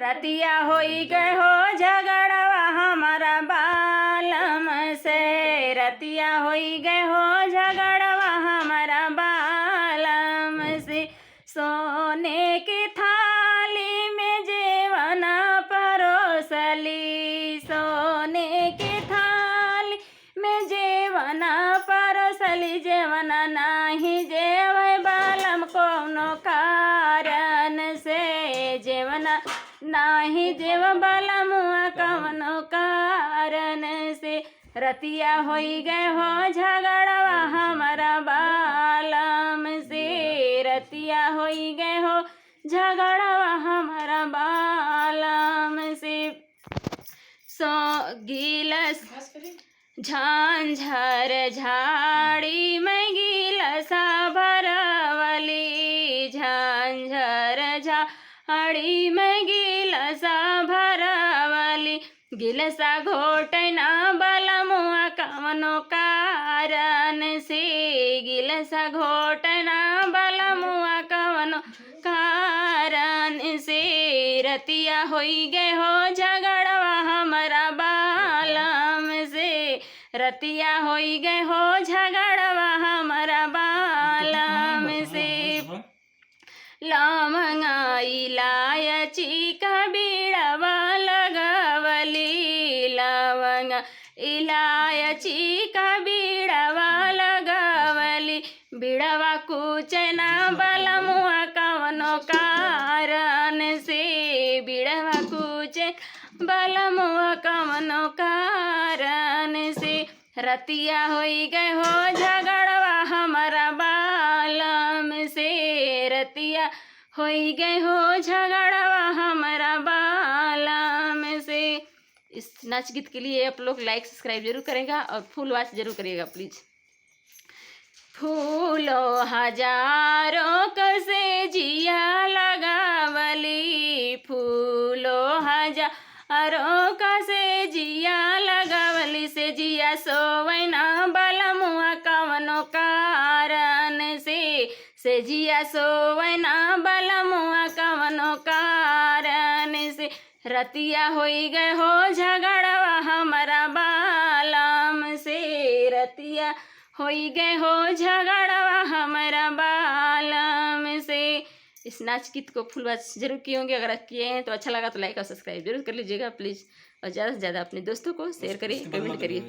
रतिया होई गए हो झगड़वा हमारा बालम से, रतिया होई गए हो झगड़वा हमारा बालम से। सोने की थाली में जेवना परोसली, सोने की थाली में जेवना परोसली, जेवना नाही जेवै बालम कोनो कारण से, जेवना नाही जेव बालमुआ कवनो कारण से। रतिया होई गए हो झगड़वा हमारा बालम से, रतिया होई गए हो झगड़वा हमारा बालम से। सो गिलस झांझर झाड़ी में गिलसा भरवली, झांझर झाड़ी में गिलसा भरवली, गिलसा घोटना बालमुआ कवनो कारण से, गिलसा घोटना बालमुआ कवनो कारण से। रतिया होई गए हो झगड़वा हमारा बालम से, रतिया होई गए हो झगड़वा हमारा बालम से। लवंगा इलायची का बीड़वा लगवली, लवंगा इलायची का बीड़वा लगवली, बीड़वा कुचना बालमुआ कवनो कारण से, बीड़वा कुचे बालमुआ कवनो कारण से। रतिया होई गए हो झगड़वा हमारा बालम से, रतिया होई गए हो झगड़वा हमारा बालम से। इस नाच गीत के लिए आप लोग लाइक सब्सक्राइब जरूर करेगा और फुल वॉच जरूर करिएगा प्लीज। फूलों हजारों कसे जिया लगावली, फूलों हजारों कसे जिया लगावली, से जिया सोवैना बालमुआ कवनो कारण से जिया सोवैना बालमुआ कवनो कारण से। रतिया होई गए हो झगड़वा हमारा बालम से, रतिया होई गए हो झगड़वा हमारा बालम से। इस नाच गीत को फुल वॉच जरूर किए होंगे, अगर किए हैं तो अच्छा लगा तो लाइक और सब्सक्राइब जरूर कर लीजिएगा प्लीज़, और ज़्यादा से ज़्यादा अपने दोस्तों को शेयर करिए, कमेंट करिए।